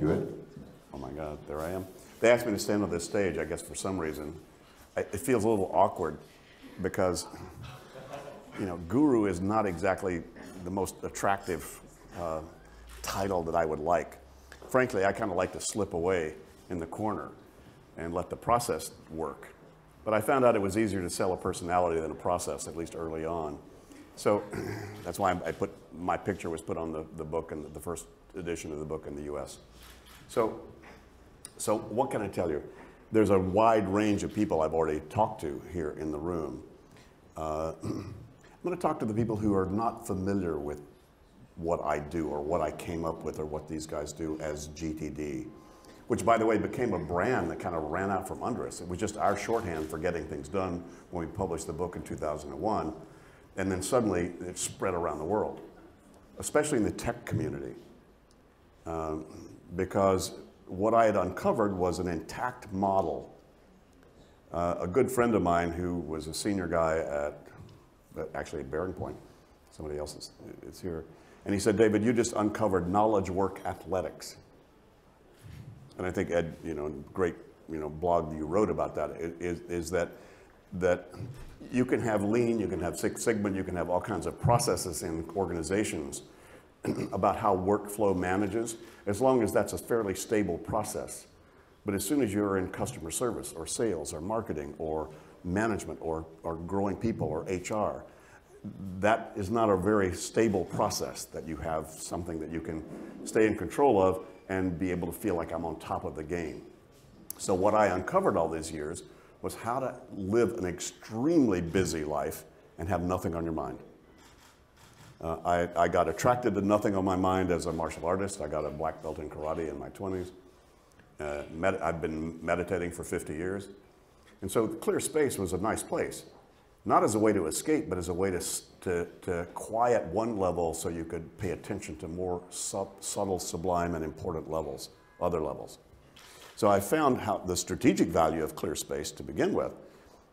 Good. Oh my God, there I am. They asked me to stand on this stage, I guess for some reason. It feels a little awkward because, you know, guru is not exactly the most attractive title that I would like. Frankly, I kind of like to slip away in the corner and let the process work. But I found out it was easier to sell a personality than a process, at least early on. So that's why my picture was put on the book, and the first edition of the book in the US. So what can I tell you? There's a wide range of people I've already talked to here in the room. I'm going to talk to the people who are not familiar with what I do or what I came up with or what these guys do as GTD, which, by the way, became a brand that kind of ran out from under us. It was just our shorthand for getting things done when we published the book in 2001. And then suddenly it spread around the world, especially in the tech community, because what I had uncovered was an intact model. A good friend of mine who was a senior guy actually at Bearing Point, somebody else is here, and he said, David, you just uncovered knowledge work athletics. And I think Ed, you know, great, you know, blog you wrote about that is that you can have lean, you can have Six Sigma, you can have all kinds of processes in organizations about how workflow manages, as long as that's a fairly stable process. But as soon as you're in customer service or sales or marketing or management or growing people or HR, that is not a very stable process that you have something that you can stay in control of and be able to feel like I'm on top of the game. So what I uncovered all these years was how to live an extremely busy life and have nothing on your mind. I got attracted to nothing on my mind as a martial artist. I got a black belt in karate in my 20s. I've been meditating for 50 years. And so clear space was a nice place, not as a way to escape, but as a way to quiet one level so you could pay attention to more subtle, sublime, and important levels, other levels. So I found the strategic value of clear space to begin with.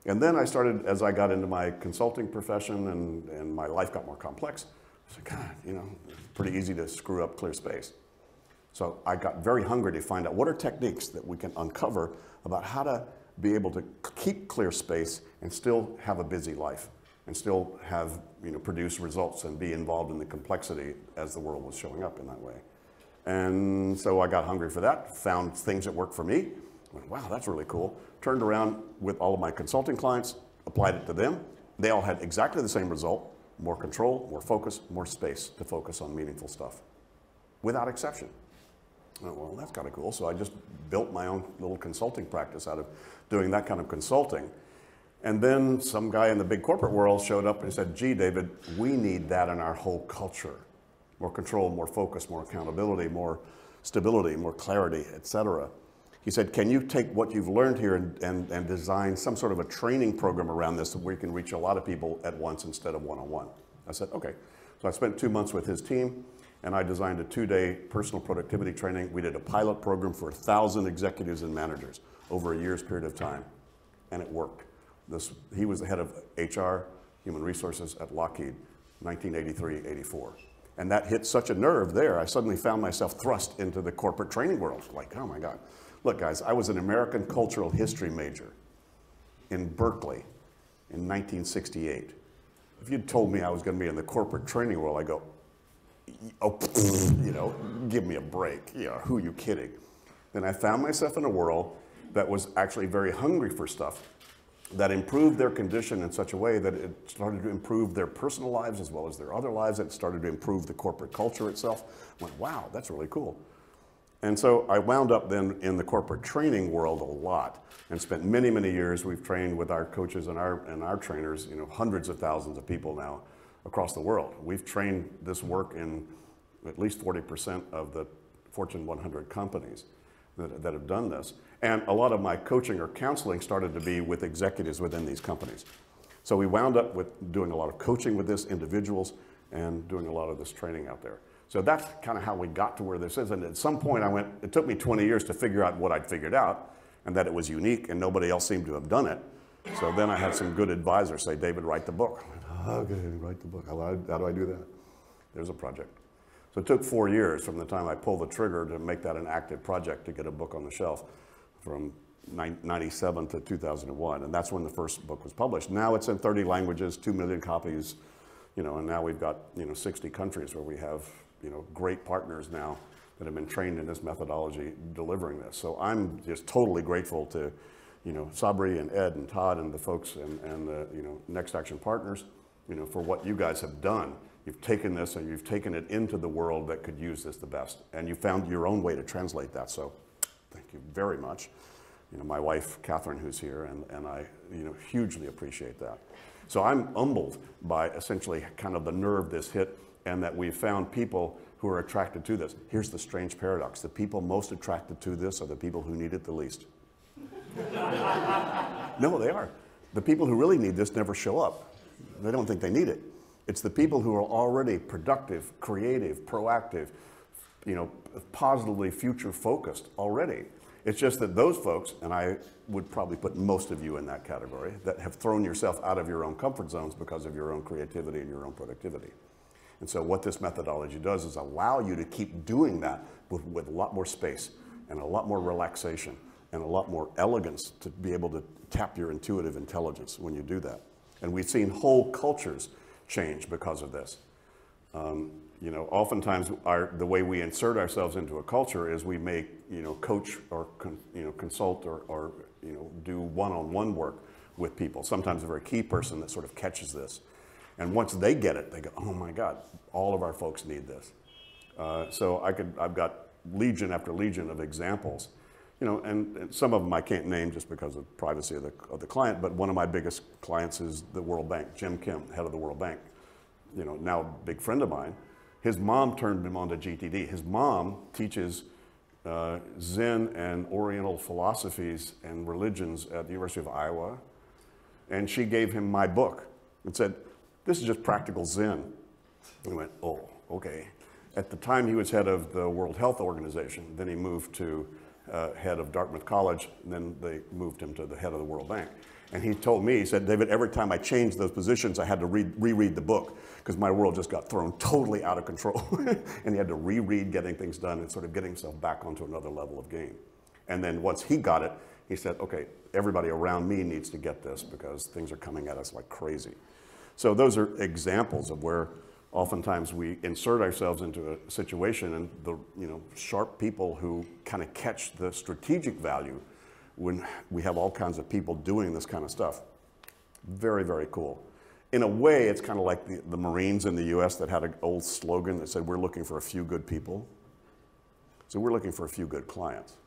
And then I started, as I got into my consulting profession and my life got more complex, I said, God, you know, it's pretty easy to screw up clear space. So I got very hungry to find out what are techniques that we can uncover about how to be able to keep clear space and still have a busy life and still have, you know, produce results and be involved in the complexity as the world was showing up in that way. And so I got hungry for that, found things that worked for me, went, wow, that's really cool. Turned around with all of my consulting clients, applied it to them. They all had exactly the same result, more control, more focus, more space to focus on meaningful stuff, without exception. I went, well, that's kind of cool. So I just built my own little consulting practice out of doing that kind of consulting. And then some guy in the big corporate world showed up and said, gee, David, we need that in our whole culture. More control, more focus, more accountability, more stability, more clarity, et cetera. He said, can you take what you've learned here and design some sort of a training program around this where you can reach a lot of people at once instead of one-on-one? I said, okay. So I spent 2 months with his team, and I designed a 2-day personal productivity training. We did a pilot program for 1,000 executives and managers over a year's period of time, and it worked. He was the head of HR, human resources at Lockheed, 1983-84. And that hit such a nerve there, I suddenly found myself thrust into the corporate training world. Like, oh my God. Look, guys, I was an American cultural history major in Berkeley in 1968. If you'd told me I was going to be in the corporate training world, I go, oh, you know, give me a break. Yeah, who are you kidding? Then I found myself in a world that was actually very hungry for stuff that improved their condition in such a way that it started to improve their personal lives as well as their other lives. It started to improve the corporate culture itself. I went, wow, that's really cool. And so I wound up then in the corporate training world a lot and spent many, many years. We've trained with our coaches and our trainers, you know, hundreds of thousands of people now across the world. We've trained this work in at least 40% of the Fortune 100 companies that have done this. And a lot of my coaching or counseling started to be with executives within these companies. So we wound up with doing a lot of coaching with this, individuals, and doing a lot of this training out there. So that's kind of how we got to where this is. And at some point it took me 20 years to figure out what I'd figured out, and that it was unique and nobody else seemed to have done it. So then I had some good advisors say, David, write the book. Okay, write the book. How do I do that? There's a project. So it took 4 years from the time I pulled the trigger to make that an active project to get a book on the shelf, from 97 to 2001. And that's when the first book was published. Now it's in 30 languages, 2 million copies, and now we've got, 60 countries where we have, great partners now that have been trained in this methodology delivering this. So I'm just totally grateful to, Sabri and Ed and Todd and the folks and the, Next Action Partners, for what you guys have done. You've taken this and you've taken it into the world that could use this the best. And you found your own way to translate that. So thank you very much. My wife, Catherine, who's here, and I, hugely appreciate that. So I'm humbled by essentially kind of the nerve this hit, and that we've found people who are attracted to this. Here's the strange paradox. The people most attracted to this are the people who need it the least. No, they are. The people who really need this never show up. They don't think they need it. It's the people who are already productive, creative, proactive, positively future-focused already. It's just that those folks, and I would probably put most of you in that category, that have thrown yourself out of your own comfort zones because of your own creativity and your own productivity. And so what this methodology does is allow you to keep doing that with a lot more space and a lot more relaxation and a lot more elegance to be able to tap your intuitive intelligence when you do that. And we've seen whole cultures change because of this. Oftentimes the way we insert ourselves into a culture is we may, coach or consult or do one-on-one work with people. Sometimes a very key person that sort of catches this, and once they get it, they go, "Oh my God, all of our folks need this." So I've got legion after legion of examples, and some of them I can't name just because of privacy of the client. But one of my biggest clients is the World Bank. Jim Kim, head of the World Bank, now a big friend of mine. His mom turned him on to GTD. His mom teaches Zen and Oriental philosophies and religions at the University of Iowa. And she gave him my book and said, "This is just practical Zen." He went, "Oh, okay." At the time, he was head of the World Health Organization. Then he moved to head of Dartmouth College. And then they moved him to the head of the World Bank. And he told me, he said, "David, every time I changed those positions, I had to reread the book because my world just got thrown totally out of control." And he had to reread getting things done and sort of getting himself back onto another level of game. And then once he got it, he said, "Okay, everybody around me needs to get this because things are coming at us like crazy." So those are examples of where oftentimes we insert ourselves into a situation, and the sharp people who kind of catch the strategic value when we have all kinds of people doing this kind of stuff. Very, very cool. In a way, it's kind of like the Marines in the US that had an old slogan that said, "We're looking for a few good people." So we're looking for a few good clients,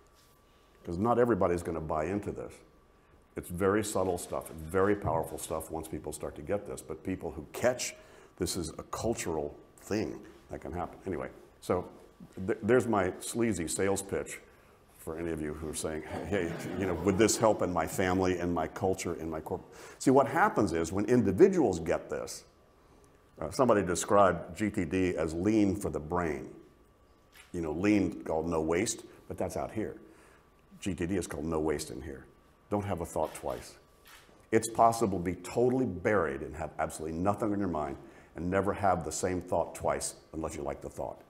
because not everybody's going to buy into this. It's very subtle stuff, very powerful stuff once people start to get this, but people who catch this is a cultural thing that can happen. Anyway, so there's my sleazy sales pitch for any of you who are saying, "Hey, would this help in my family, in my culture, in my corporate?" See, what happens is when individuals get this, somebody described GTD as lean for the brain. Lean called no waste, but that's out here. GTD is called no waste in here. Don't have a thought twice. It's possible to be totally buried and have absolutely nothing in your mind and never have the same thought twice unless you like the thought.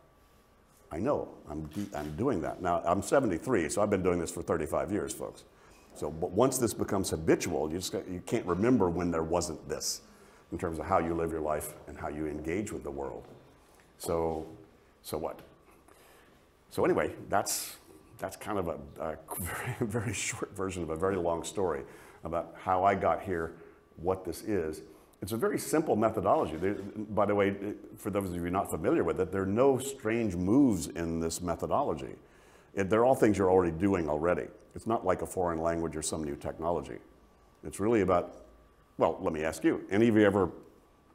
I know, I'm doing that. Now, I'm 73, so I've been doing this for 35 years, folks. So, but once this becomes habitual, you can't remember when there wasn't this in terms of how you live your life and how you engage with the world. So what? So anyway, that's kind of a very, very short version of a very long story about how I got here, what this is. It's a very simple methodology. By the way, for those of you not familiar with it, there are no strange moves in this methodology. They're all things you're already doing already. It's not like a foreign language or some new technology. It's really about, well, let me ask you, any of you ever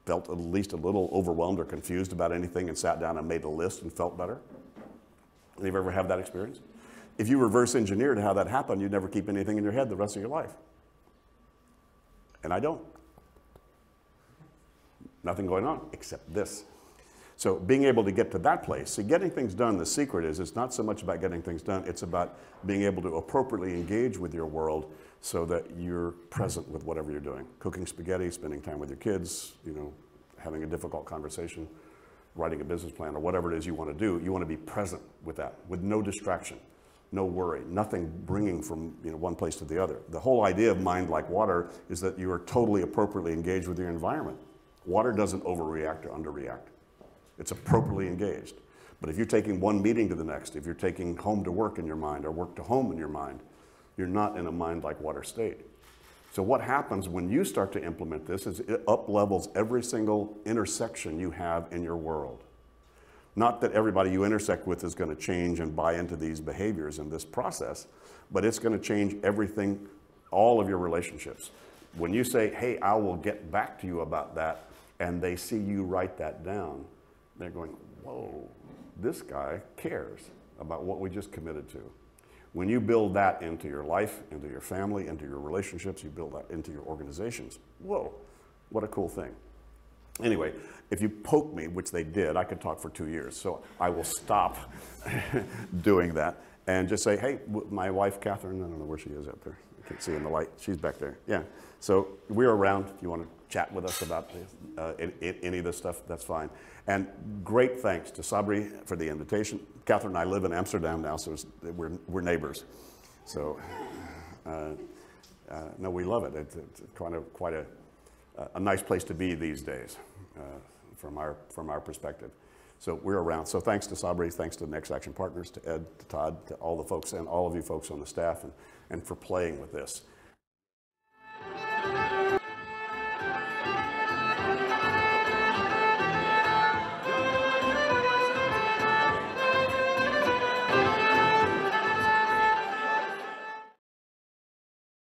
felt at least a little overwhelmed or confused about anything and sat down and made a list and felt better? Any of you ever have that experience? If you reverse engineered how that happened, you'd never keep anything in your head the rest of your life. And I don't. Nothing going on except this. So being able to get to that place, see, getting things done, the secret is it's not so much about getting things done, it's about being able to appropriately engage with your world so that you're present with whatever you're doing. Cooking spaghetti, spending time with your kids, having a difficult conversation, writing a business plan or whatever it is you want to do, you want to be present with that, with no distraction, no worry, nothing bringing from one place to the other. The whole idea of mind like water is that you are totally appropriately engaged with your environment. Water doesn't overreact or underreact. It's appropriately engaged. But if you're taking one meeting to the next, if you're taking home to work in your mind or work to home in your mind, you're not in a mind like water state. So what happens when you start to implement this is it up-levels every single intersection you have in your world. Not that everybody you intersect with is going to change and buy into these behaviors in this process, but it's going to change everything, all of your relationships. When you say, hey, I will get back to you about that, and they see you write that down, they're going, whoa, this guy cares about what we just committed to. When you build that into your life, into your family, into your relationships, you build that into your organizations. Whoa, what a cool thing. Anyway, if you poke me, which they did, I could talk for 2 years. So I will stop doing that and just say, hey, my wife, Catherine, I don't know where she is out there. I can't see in the light. She's back there. Yeah. So we're around. If you want to chat with us about any of this stuff, that's fine. And great thanks to Sabri for the invitation. Catherine and I live in Amsterdam now, so we're neighbors. So, no, we love it. It's quite a nice place to be these days from our perspective. So we're around. So thanks to Sabri, thanks to Next Action Partners, to Ed, to Todd, to all the folks and all of you folks on the staff and for playing with this.